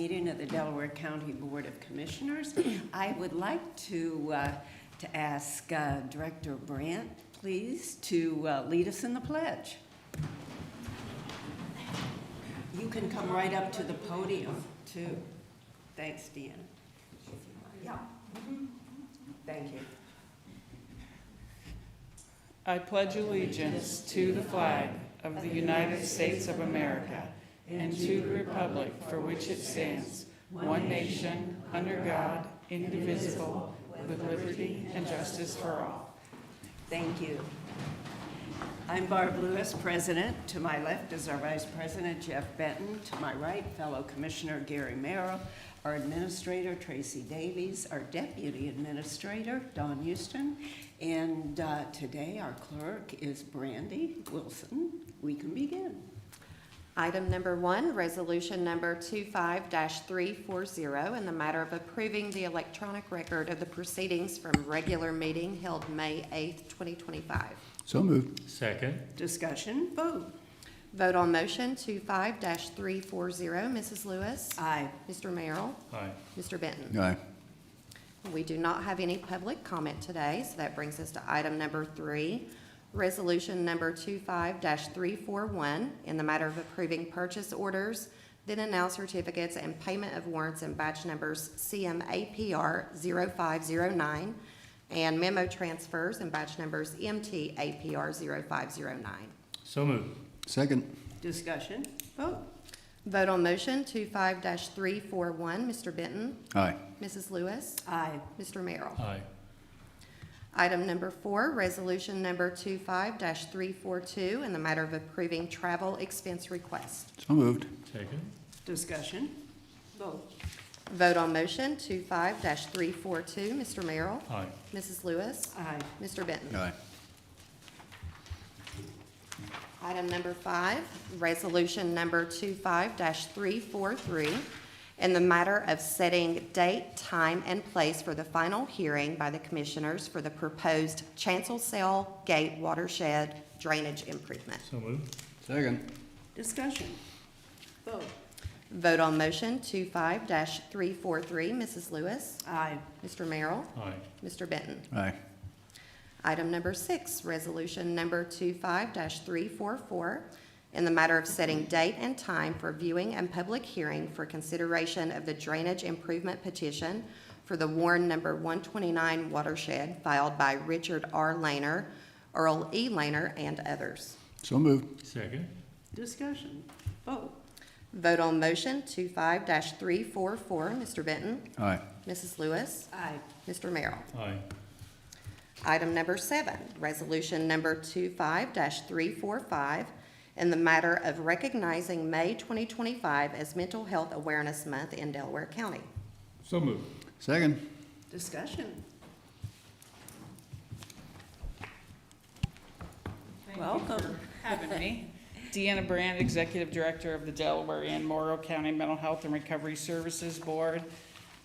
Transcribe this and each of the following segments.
meeting of the Delaware County Board of Commissioners. I would like to ask Director Brandt, please, to lead us in the pledge. You can come right up to the podium, too. Thanks, Deanna. Yeah. Thank you. I pledge allegiance to the flag of the United States of America and to the republic for which it stands, one nation, under God, indivisible, with liberty and justice for all. Thank you. I'm Barb Lewis, President. To my left is our Vice President, Jeff Benton. To my right, fellow Commissioner Gary Merrill, our Administrator, Tracy Davies, our Deputy Administrator, Don Houston, and today our Clerk is Brandy Wilson. We can begin. Item number 1, resolution number 25-340, in the matter of approving the electronic record of the proceedings from regular meeting held May 8th, 2025. So moved. Second. Discussion, vote. Vote on motion 25-340. Mrs. Lewis? Aye. Mr. Merrill? Aye. Mr. Benton? Aye. We do not have any public comment today, so that brings us to item number 3, resolution number 25-341, in the matter of approving purchase orders, then and now certificates and payment of warrants in batch numbers CMAPR 0509 and memo transfers in batch numbers MTAPR 0509. So moved. Second. Discussion, vote. Vote on motion 25-341. Mr. Benton? Aye. Mrs. Lewis? Aye. Mr. Merrill? Aye. Item number 4, resolution number 25-342, in the matter of approving travel expense request. So moved. Second. Discussion, vote. Vote on motion 25-342. Mr. Merrill? Aye. Mrs. Lewis? Aye. Mr. Benton? Aye. Item number 5, resolution number 25-343, in the matter of setting date, time, and place for the final hearing by the Commissioners for the proposed Chancel Cell Gate watershed drainage improvement. So moved. Second. Discussion, vote. Vote on motion 25-343. Mrs. Lewis? Aye. Mr. Merrill? Aye. Mr. Benton? Aye. Item number 6, resolution number 25-344, in the matter of setting date and time for viewing and public hearing for consideration of the drainage improvement petition for the Warren number 129 watershed filed by Richard R. Lehner, Earl E. Lehner, and others. So moved. Second. Discussion, vote. Vote on motion 25-344. Mr. Benton? Aye. Mrs. Lewis? Aye. Mr. Merrill? Aye. Item number 7, resolution number 25-345, in the matter of recognizing May 2025 as Mental Health Awareness Month in Delaware County. So moved. Second. Discussion, Thank Welcome. you for having me. Deanna Brand, Executive Director of the Delaware and Morrow County Mental Health and Recovery Services Board.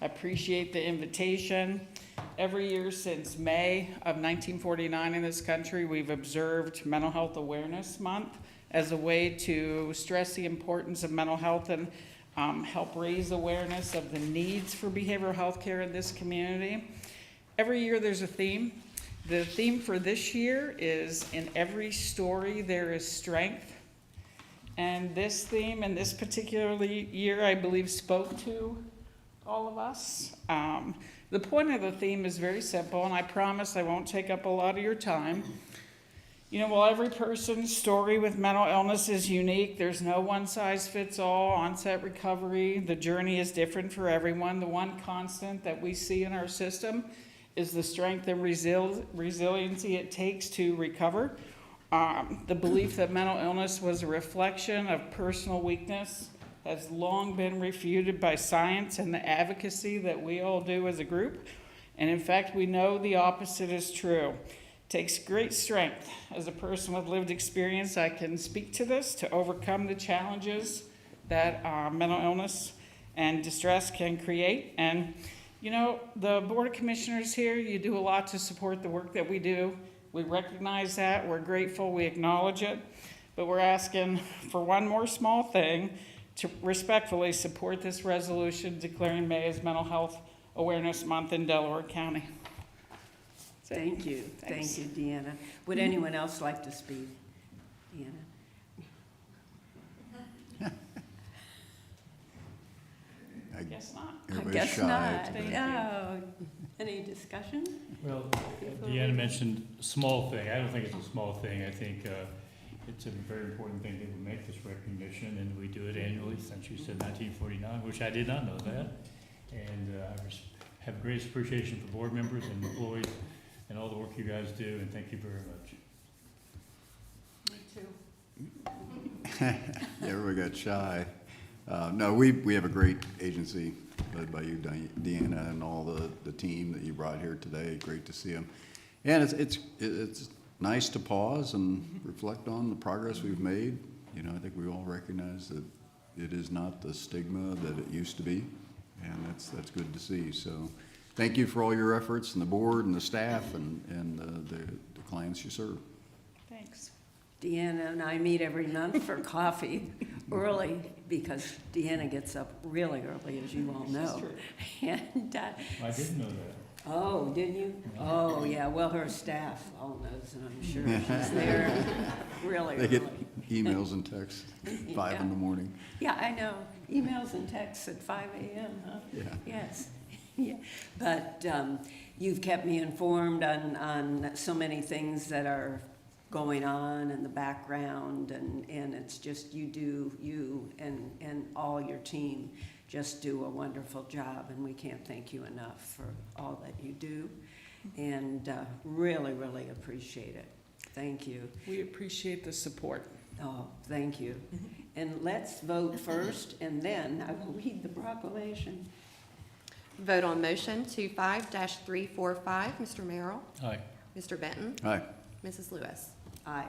I appreciate the invitation. Every year since May of 1949 in this country, we've observed Mental Health Awareness Month as a way to stress the importance of mental health and help raise awareness of the needs for behavioral health care in this community. Every year there's a theme. The theme for this year is "In every story there is strength." And this theme and this particular year, I believe, spoke to all of us. The point of the theme is very simple, and I promise I won't take up a lot of your time. You know, while every person's story with mental illness is unique, there's no one-size-fits-all onset recovery. The journey is different for everyone. The one constant that we see in our system is the strength and resiliency it takes to recover. The belief that mental illness was a reflection of personal weakness has long been refuted by science and the advocacy that we all do as a group. And in fact, we know the opposite is true. It takes great strength. As a person with lived experience, I can speak to this, to overcome the challenges that mental illness and distress can create. And you know, the Board of Commissioners here, you do a lot to support the work that we do. We recognize that, we're grateful, we acknowledge it, but we're asking for one more small thing, to respectfully support this resolution declaring May as Mental Health Awareness Month in Delaware County. Thank you. Thanks. Thank you, Deanna. Would anyone else like to speak? Deanna? I guess not. I Everybody's guess shy not. Thank today. No. Any discussion? Well, Deanna mentioned a small thing. I don't think it's a small thing. I think it's a very important thing that we make this recognition, and we do it annually since you said 1949, which I did not know that. And I have greatest appreciation for board members and employees and all the work you guys do, and thank you very much. Me too. Everybody got shy. No, we have a great agency led by you, Deanna, and all the team that you brought here today. Great to see them. And it's nice to pause and reflect on the progress we've made. You know, I think we all recognize that it is not the stigma that it used to be, and that's good to see. So thank you for all your efforts, and the board and the staff and the clients you serve. Thanks. Deanna and I meet every month for coffee early because Deanna gets up really early, as you all know. And I didn't know that. oh, didn't you? Oh, yeah. Well, her staff all knows, and I'm sure she's there really They get early. emails and texts 5 in the morning. Yeah, I know. Emails and texts at 5 a.m., huh? Yeah. Yes. Yeah. But you've kept me informed on so many things that are going on in the background, and it's just you and all your team just do a wonderful job, and we can't thank you enough for all that you do, and really, really appreciate it. Thank you. We appreciate the support. Oh, thank you. And let's vote first, and then I will read the proclamation. Vote on motion 25-345. Mr. Merrill? Aye. Mr. Benton? Aye. Mrs. Lewis? Aye.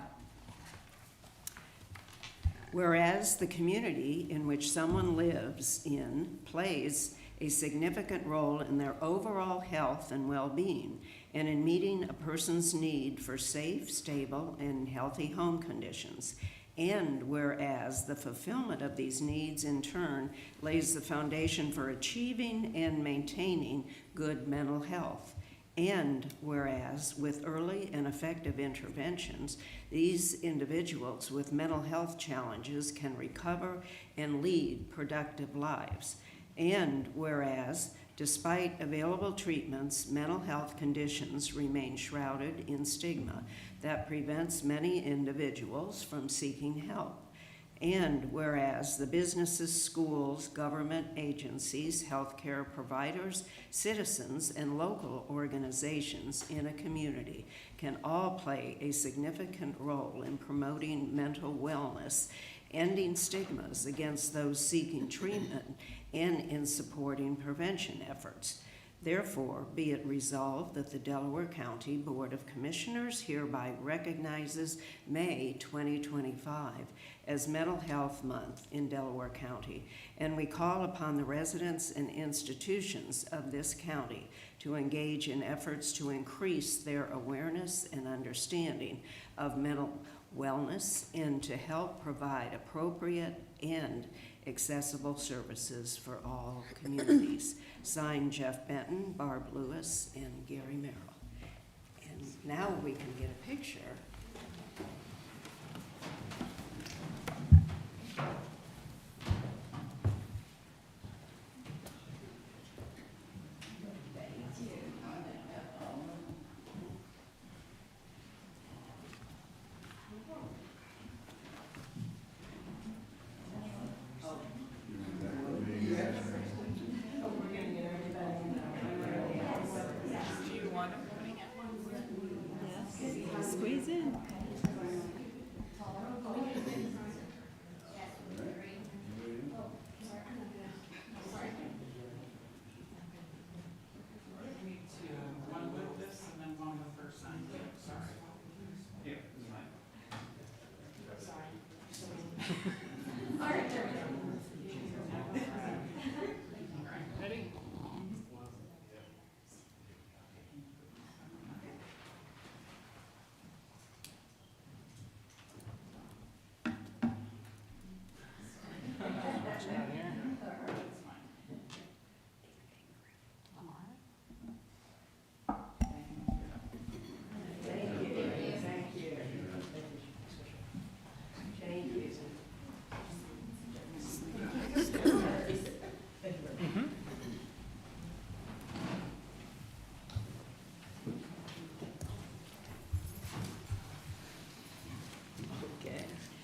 Whereas the community in which someone lives in plays a significant role in their overall health and well-being, and in meeting a person's need for safe, stable, and healthy home conditions. And whereas the fulfillment of these needs in turn lays the foundation for achieving and maintaining good mental health. And whereas with early and effective interventions, these individuals with mental health challenges can recover and lead productive lives. And whereas, despite available treatments, mental health conditions remain shrouded in stigma that prevents many individuals from seeking help. And whereas the businesses, schools, government agencies, healthcare providers, citizens, and local organizations in a community can all play a significant role in promoting mental wellness, ending stigmas against those seeking treatment, and in supporting prevention efforts. Therefore, be it resolved that the Delaware County Board of Commissioners hereby recognizes May 2025 as Mental Health Month in Delaware County, and we call upon the residents and institutions of this county to engage in efforts to increase their awareness and understanding of mental wellness and to help provide appropriate and accessible services for all communities. Signed, Jeff Benton, Barb Lewis, and Gary Merrill. And now we can get a picture. Do you want to? Squeeze in.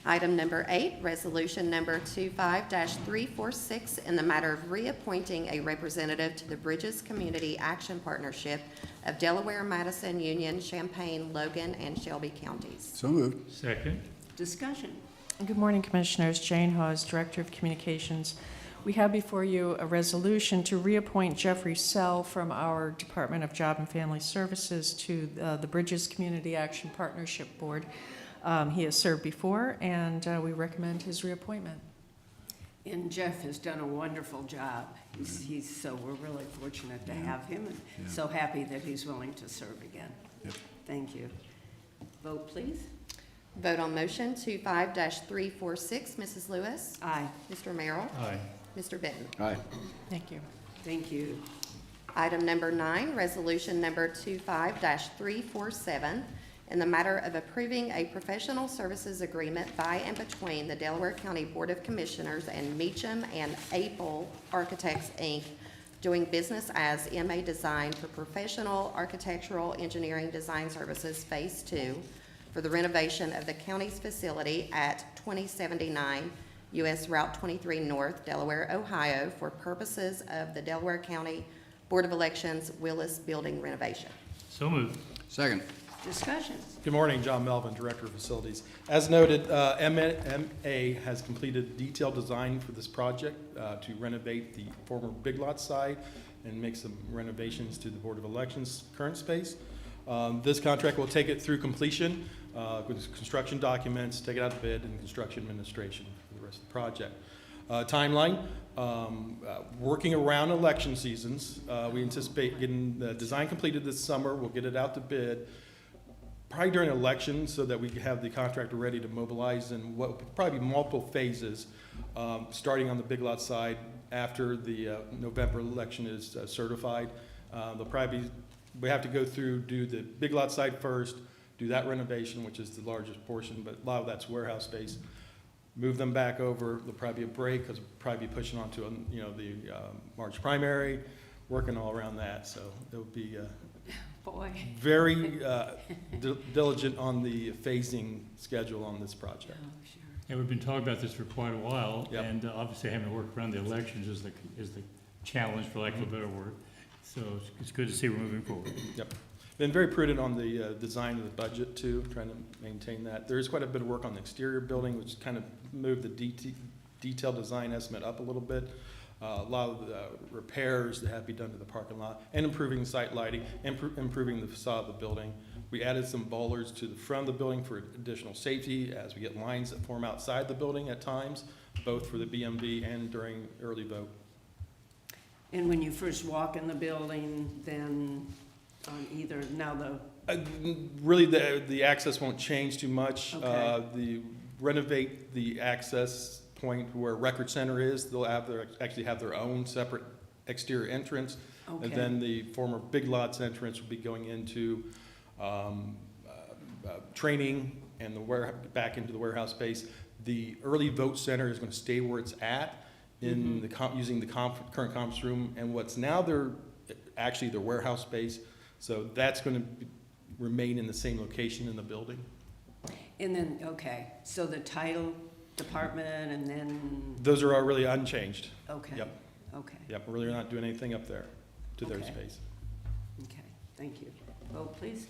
Item number 8, resolution number 25-346, in the matter of reappointing a representative to the Bridges Community Action Partnership of Delaware, Madison, Union, Champaign, Logan, and Shelby counties. So moved. Second. Discussion. Good morning, Commissioners. Jane Hawes, Director of Communications. We have before you a resolution to reappoint Jeffrey Sell from our Department of Job and Family Services to the Bridges Community Action Partnership Board. He has served before, and we recommend his reappointment. And Jeff has done a wonderful job. So we're really fortunate to have him, and Yeah. so happy that he's willing to serve again. Yep. Thank you. Vote, please. Vote on motion 25-346. Mrs. Lewis? Aye. Mr. Merrill? Aye. Mr. Benton? Aye. Thank you. Thank you. Item number 9, resolution number 25-347, in the matter of approving a professional services agreement by and between the Delaware County Board of Commissioners and Meacham and Apel Architects, Inc., doing business as MA Design for professional architectural engineering design services, Phase 2, for the renovation of the county's facility at 2079 U.S. Route 23 North, Delaware, Ohio, for purposes of the Delaware County Board of Elections Willis Building renovation. So moved. Second. Discussion. Good morning, John Melvin, Director of Facilities. As noted, MA has completed detailed design for this project to renovate the former Big Lot site and make some renovations to the Board of Elections current space. This contract will take it through completion with construction documents, take it out to bid, and construction administration for the rest of the project. Timeline, working around election seasons. We anticipate getting the design completed this summer. We'll get it out to bid probably during elections so that we can have the contractor ready to mobilize in what will probably be multiple phases, starting on the Big Lot side after the November election is certified. We have to go through, do the Big Lot side first, do that renovation, which is the largest portion, but a lot of that's warehouse space. Move them back over. There'll probably be a break because we'll probably be pushing on to the March primary, working all around that. So it'll be Boy. very diligent on the phasing schedule on this project. Oh, sure. Yeah, we've been talking about this for quite a while, Yep. and obviously having to work around the elections is the challenge, for lack of a better word. So it's good to see we're moving forward. Yep. Been very prudent on the design of the budget too, trying to maintain that. There is quite a bit of work on the exterior building, which kind of moved the detailed design estimate up a little bit. A lot of the repairs that have to be done to the parking lot, and improving site lighting, improving the facade of the building. We added some bollards to the front of the building for additional safety as we get lines that form outside the building at times, both for the BMV and during early vote. And when you first walk in the building, then on either, now the, Really, the access won't change too much. Okay. The renovate the access point where Record Center is, they'll actually have their own separate exterior entrance. okay. And then the former Big Lots entrance will be going into training and back into the warehouse space. The early vote center is going to stay where it's at in using the current conference room, and what's now their warehouse space. So that's going to remain in the same location in the building. And then, okay, so the title department and then, Those are all really unchanged. okay. Yep. Okay, Yep, we're really not doing anything up there to their Okay. space. okay, thank you. Vote, please.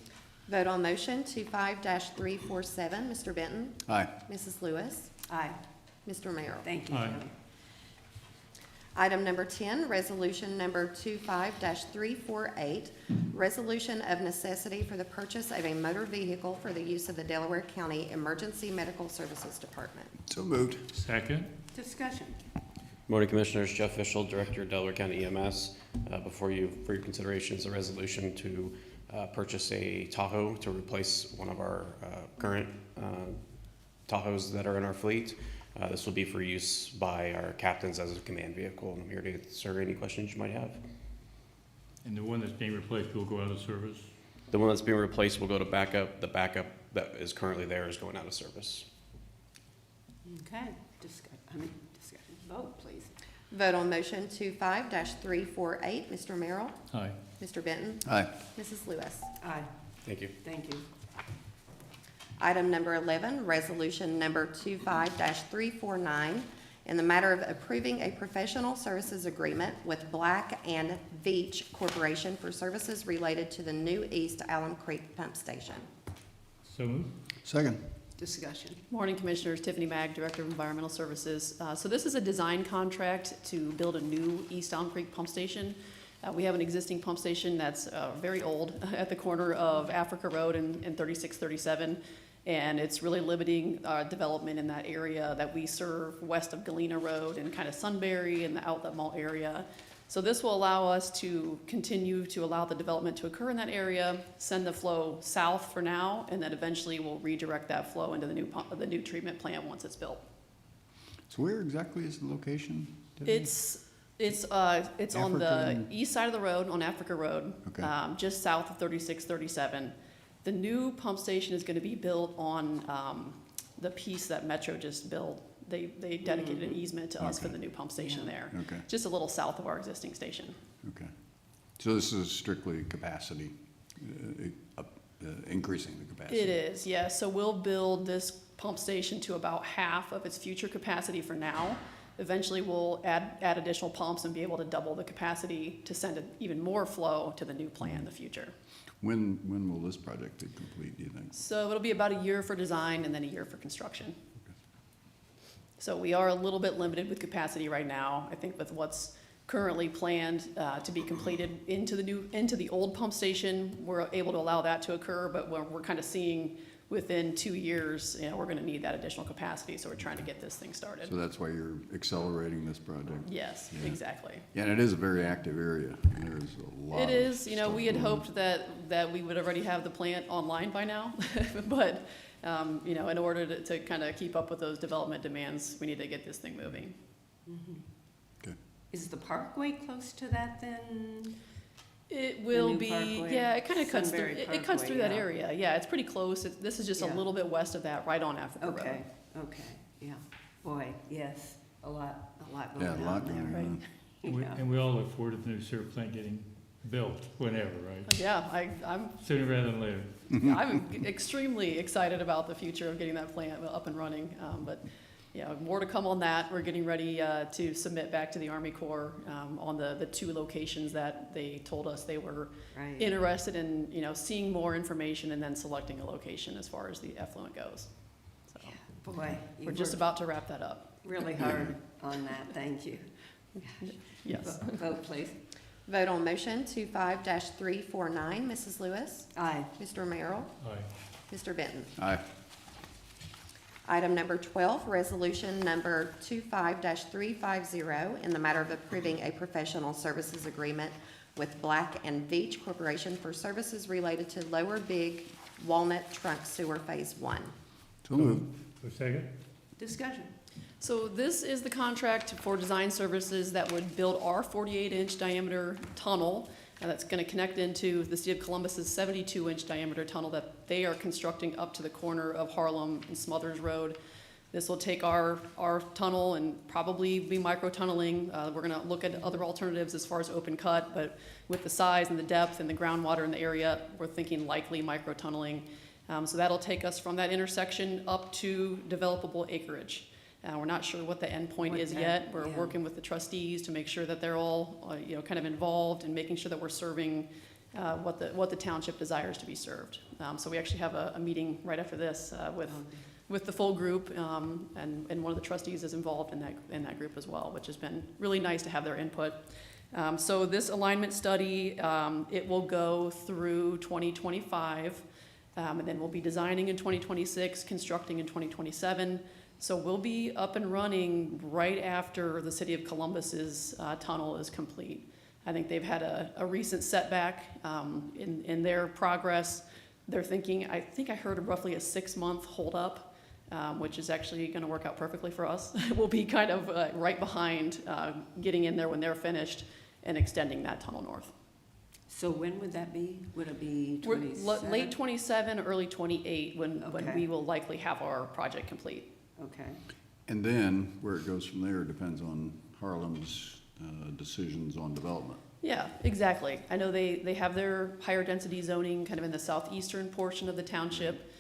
Vote on motion 25-347. Mr. Benton? Aye. Mrs. Lewis? Aye, Mr. Merrill? thank you, Aye. Joan. Item number 10, resolution number 25-348, resolution of necessity for the purchase of a motor vehicle for the use of the Delaware County Emergency Medical Services Department. So moved. Second. Discussion. Morning, Commissioners. Jeff Fischel, Director of Delaware County EMS. Before you, for your consideration, is a resolution to purchase a Tahoe to replace one of our current Tahoes that are in our fleet. This will be for use by our captains as a command vehicle, and I'm here to answer any questions you might have. And the one that's being replaced will go out of service. The one that's being replaced will go to backup. The backup that is currently there is going out of service. Okay, discussion. Vote, please. Vote on motion 25-348. Mr. Merrill? Aye. Mr. Benton? Aye. Mrs. Lewis? Aye, Thank you. thank you. Item number 11, resolution number 25-349, in the matter of approving a professional services agreement with Black and Veatch Corporation for services related to the new East Alum Creek Pump Station. So moved. Second. Discussion. Morning, Commissioners. Tiffany Mag, Director of Environmental Services. So this is a design contract to build a new East Alum Creek pump station. We have an existing pump station that's very old at the corner of Africa Road and 3637. And it's really limiting development in that area that we serve west of Galena Road and kind of Sunbury and the Outlet Mall area. So this will allow us to continue to allow the development to occur in that area, send the flow south for now, and then eventually we'll redirect that flow into the new treatment plant once it's built. So where exactly is the location? Tiffany? It's on the African- east side of the road, on Africa Road, Okay. just south of 3637. The new pump station is gonna be built on, the piece that Metro just built. They dedicated an easement to us for Okay. the new pump station there, Okay, just a little south of our existing station. okay. So this is strictly capacity, increasing the capacity? It is, yeah, so we'll build this pump station to about half of its future capacity for now. Eventually, we'll add additional pumps and be able to double the capacity to send even more flow to the new plant in the future. When will this project be complete, do you think? So it'll be about a year for design and then a year for construction. So we are a little bit limited with capacity right now. I think with what's currently planned to be completed into the old pump station, we're able to allow that to occur, but we're kind of seeing within 2 years, we're gonna need that additional capacity, so we're trying to get this thing started. So that's why you're accelerating this project? Yes, Yeah. exactly. Yeah, and it is a very active area. There's a lot It of is, we stuff had going on. hoped that we would already have the plant online by now, but, in order to kind of keep up with those development demands, we need to get this thing moving. Is the parkway close to that then? It will new be, parkway? yeah, it kind of cuts through, Sunbury it cuts Parkway, through that yeah. area, yeah, it's pretty close, this is just a Yeah. little bit west of that, right on Africa Road. Okay, okay, yeah. Boy, yes, a lot going Yeah, on a lot there. going Right. on. Yeah. And we all look forward to the new sewer plant getting built whenever, right? Yeah, I'm Sooner rather than later. I'm extremely excited about the future of getting that plant up and running, but, more to come on that. We're getting ready to submit back to the Army Corps on the 2 locations that they told us they were Right. interested in, seeing more information and then selecting a location as far as the effluent goes. So Yeah, boy, we're you just worked about to wrap that up. really hard on that, thank you. Yes. Vote, please. Vote on motion 25-349. Mrs. Lewis? Aye. Mr. Merrill? Aye. Mr. Benton? Aye. Item number 12, resolution number 25-350, in the matter of approving a professional services agreement with Black and Veatch Corporation for services related to Lower Big Walnut Trunk Sewer Phase 1. So moved. For a second? Discussion. So this is the contract for design services that would build our 48-inch diameter tunnel that's going to connect into the City of Columbus's 72-inch diameter tunnel that they are constructing up to the corner of Harlem and Smothers Road. This will take our tunnel and probably be micro-tunneling. We're going to look at other alternatives as far as open cut, but with the size and the depth and the groundwater in the area, we're thinking likely micro-tunneling. So that'll take us from that intersection up to developable acreage. We're not sure what the end point What is that- yet. We're yeah. working with the trustees to make sure that they're all, kind of involved and making sure that we're serving what the township desires to be served. So we actually have a meeting right after this with the full group, and one of the trustees is involved in that group as well, which has been really nice to have their input. So this alignment study, it will go through 2025, and then we'll be designing in 2026, constructing in 2027. So we'll be up and running right after the City of Columbus's tunnel is complete. I think they've had a recent setback in their progress. They're thinking, I think I heard roughly a 6-month holdup, which is actually going to work out perfectly for us. We'll be kind of right behind getting in there when they're finished and extending that tunnel north. So when would that be? Would it be We're 27? late 27, early 28 when Okay. we will likely have our project complete. Okay, And then where it goes from there depends on Harlem's decisions on development. Yeah, exactly. I know they have their higher density zoning kind of in the southeastern portion of the township.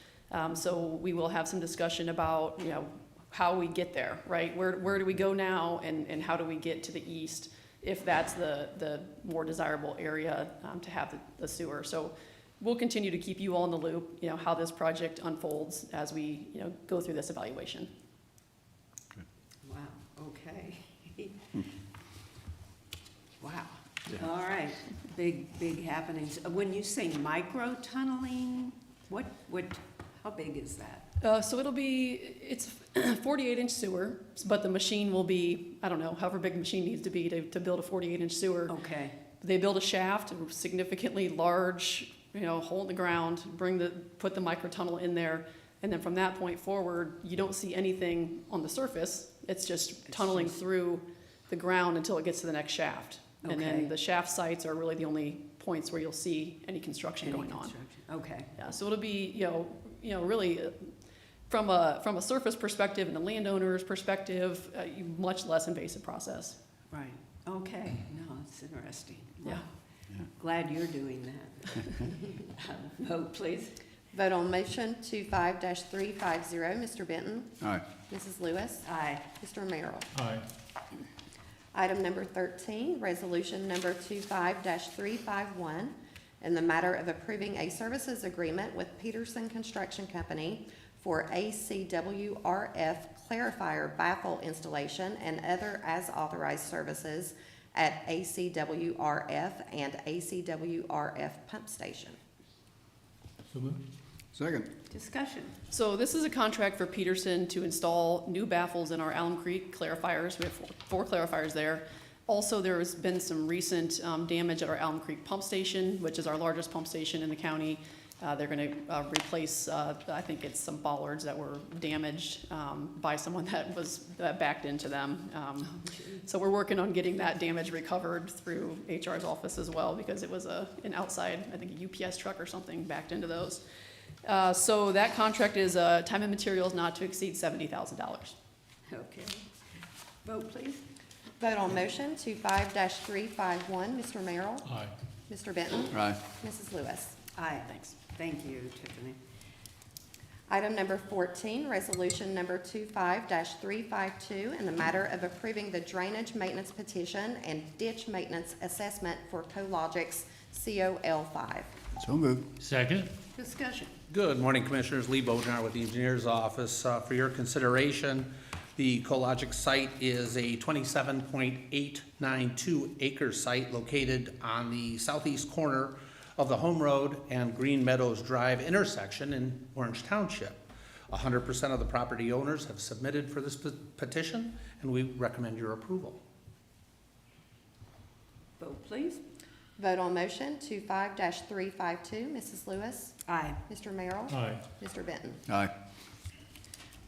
So we will have some discussion about, you know, how we get there, right? Where do we go now, and how do we get to the east if that's the more desirable area to have the sewer? So we'll continue to keep you all in the loop, you know, how this project unfolds as we, you know, go through this evaluation. Wow, okay. Wow, all right, big happenings. When you say micro tunneling, how big is that? So it's 48-inch sewer, but the machine will be, I don't know, however big the machine needs to be to build a 48-inch sewer. Okay, They build a shaft, a significantly large, you know, hole in the ground, put the microtunnel in there, and then from that point forward, you don't see anything on the surface. It's just tunneling through the ground until it gets to the next shaft. And Okay. then the shaft sites are really the only points where you'll see any construction going on. Okay, Yeah, so it'll be, you know, really from a surface perspective and a landowner's perspective, much less invasive process. right, okay, no, it's interesting. Yeah. Wow. Glad you're doing that. Vote, please. Vote on motion 25-350, Mr. Benton. Aye. Mrs. Lewis. Aye. Mr. Merrill. Aye. Item number 13, resolution number 25-351, in the matter of approving a services agreement with Peterson Construction Company for ACWRF clarifier baffle installation and other as authorized services at ACWRF and ACWRF pump station. So moved. Second. Discussion. So this is a contract for Peterson to install new baffles in our Alum Creek clarifiers. We have four clarifiers there. Also, there has been some recent damage at our Alum Creek pump station, which is our largest pump station in the county. They're going to replace, I think it's some bollards that were damaged by someone that was backed into them. So we're working on getting that damage recovered through HR's office as well, because it was an outside, I think a UPS truck or something backed into those. So that contract is time and materials not to exceed $70,000. Okay. Vote, please. Vote on motion 25-351, Mr. Merrill. Aye. Mr. Benton. Aye. Mrs. Lewis. Aye. Thanks. Thank you, Tiffany. Item number 14, resolution number 25-352, in the matter of approving the drainage maintenance petition and ditch maintenance assessment for Cologic's COL5. So moved. Second. Discussion. Good morning, Commissioners. Lee Bojar with the Engineers Office. For your consideration, the Cologic site is a 27.892 acre site located on the southeast corner of the Home Road and Green Meadows Drive intersection in Orange Township. 100% of the property owners have submitted for this petition, and we recommend your approval. Vote, please. Vote on motion 25-352, Mrs. Lewis. Aye. Mr. Merrill. Aye. Mr. Benton. Aye.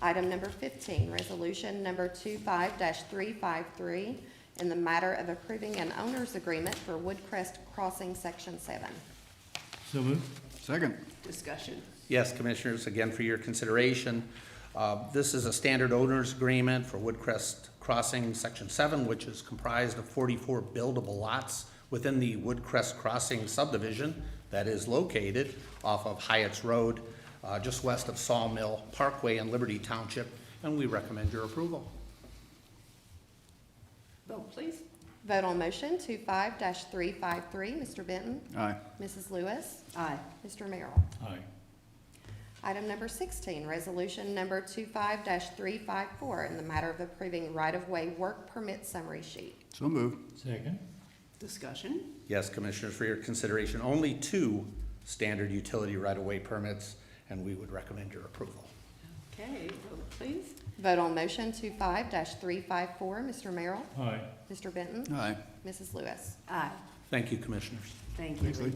Item number 15, resolution number 25-353, in the matter of approving an owner's agreement for Woodcrest Crossing Section 7. So moved. Second. Discussion. Yes, Commissioners, again for your consideration. This is a standard owner's agreement for Woodcrest Crossing Section 7, which is comprised of 44 buildable lots within the Woodcrest Crossing subdivision that is located off of Hyatt's Road, just west of Sawmill Parkway in Liberty Township, and we recommend your approval. Vote, please. Vote on motion 25-353, Mr. Benton. Aye. Mrs. Lewis. Aye. Mr. Merrill. Aye. Item number 16, resolution number 25-354, in the matter of approving right-of-way work permit summary sheet. So moved. Second. Discussion. Yes, Commissioners, for your consideration, only 2 standard utility right-of-way permits, and we would recommend your approval. Okay, vote, please. Vote on motion 25-354, Mr. Merrill. Aye. Mr. Benton. Aye. Mrs. Lewis. Aye. Thank you, Commissioners. Thank you. Thanks, Lee.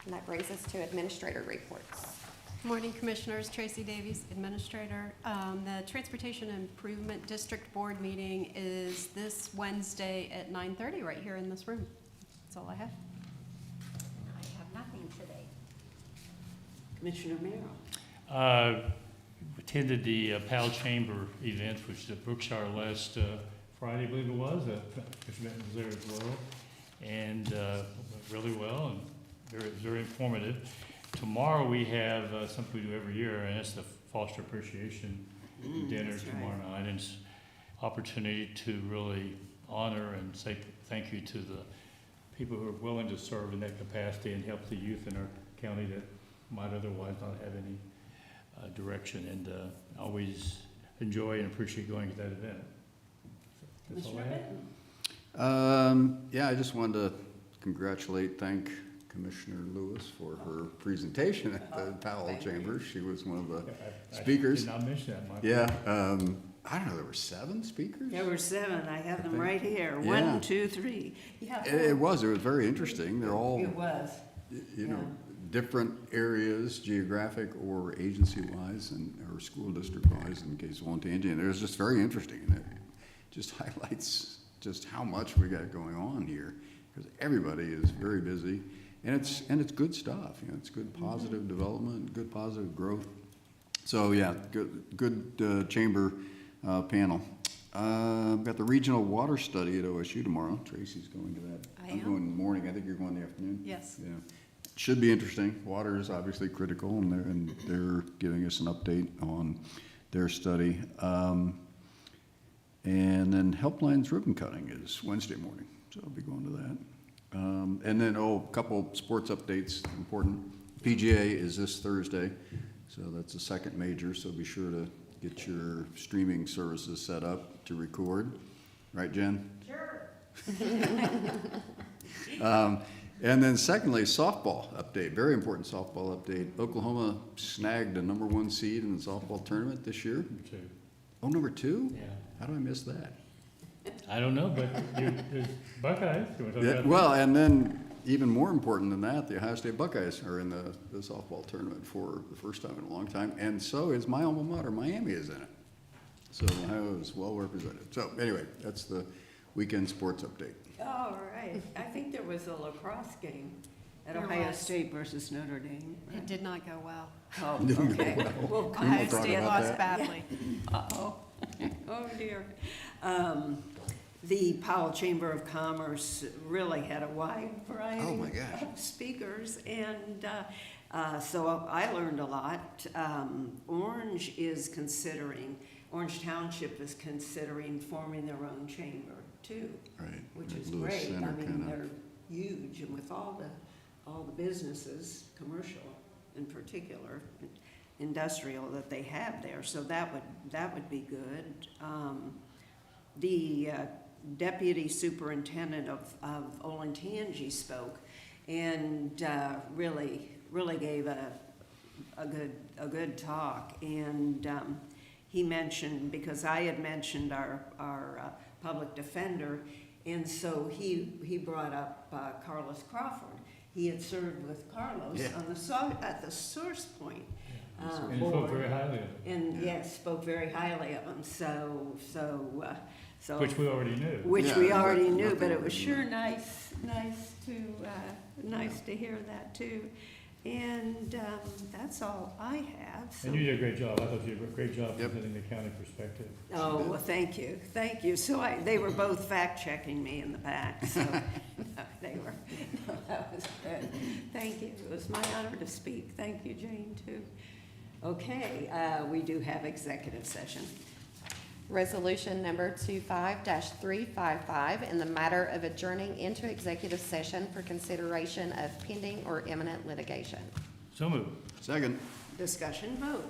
And that brings us to administrator reports. Morning, Commissioners. Tracy Davies, Administrator. The Transportation Improvement District Board meeting is this Wednesday at 9:30 right here in this room. That's all I have. I have nothing today. Commissioner Merrill. Attended the PAL Chamber event, which is at Brookshire last Friday, I believe it was. Commissioner Benton was there as well. And went really well and very, very informative. tomorrow we have something we do every year, and it's the Foster Appreciation Dinner that's right. tomorrow night. And it's opportunity to really honor and say thank you to the people who are willing to serve in that capacity and help the youth in our county that might otherwise not have any direction. And always enjoy and appreciate going to that event. That's all I have. Yeah, I just wanted to thank Commissioner Lewis for her presentation at the Powell Thank you. Chambers. She was one of the I speakers. did not mention that, Mike. Yeah, I don't know, there were 7 speakers? There were 7, I have them think- right here. Yeah. 1, 2, 3. Yeah. It was very interesting. They're all, It was. you know, Yeah. different areas, geographic or agency-wise and, or school district-wise in case of Olentangy. And it was just very interesting. And it just highlights just how much we got going on here, because everybody is very busy. And it's good stuff, you know, it's good positive development, good positive growth. So, yeah, good chamber panel. We've got the regional water study at OSU tomorrow. Tracy's going to that. I I'm am. going in the morning. I think you're going in the afternoon. Yes. Yeah. Should be interesting. Water is obviously critical, and they're giving us an update on their study. And then Helplines ribbon cutting is Wednesday morning, so I'll be going to that. And then, a couple sports updates, important. PGA is this Thursday, so that's the second major, so be sure to get your streaming services set up to record. Right, Jen? Sure. And then secondly, softball update, very important softball update. Oklahoma snagged a #1 seed in the softball tournament this year. Too. Oh, #2? Yeah. How do I miss that? I don't know, but there's Buckeyes. You wanna talk Yeah, about well, and then even more important than that, the Ohio State Buckeyes are in the softball tournament for the first time in a long time, and so is my alma mater, Miami is in it. So Ohio is well represented. So anyway, that's the weekend sports update. All right. I think there was a lacrosse game at There Ohio was. State versus Notre Dame. It did not go well. Oh, Didn't go okay. well. Well, We Ohio won't talk State about lost that. badly. uh-oh. Oh, dear. The Powell Chamber of Commerce really had a wide variety Oh, my gosh. of speakers, and so I learned a lot. Orange Township is considering forming their own chamber too, Right. which is Lewis great. Center I mean, kinda- they're huge, and with all the businesses, commercial in particular, industrial that they have there, so that would be good. The deputy superintendent of Olentangy spoke and really gave a good talk, and he mentioned, because I had mentioned our public defender, and so he brought up Carlos Crawford. He had served with Carlos Yeah. on at the Source Point And he board. spoke very highly of it, And yes, spoke very highly of him, so. which we already knew. Which Yeah, we already knew, nothing but it was we sure knew. nice to hear that too. And, that's all I have, so. And you did a great job. I thought you did a great job Yep. presenting the county perspective. Oh, well, thank you. So they were both fact-checking me in the back, so that was good. Thank you. It was my honor to speak. Thank you, Jane, too. Okay, we do have executive session. Resolution number 25-355, in the matter of adjourning into executive session for consideration of pending or imminent litigation. So moved. Second. Discussion vote.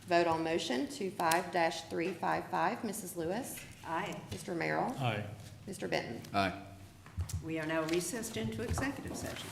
Vote on motion 25-355. Mrs. Lewis? Aye. Mr. Merrill? Aye. Mr. Benton? Aye. We are now recessed into executive session.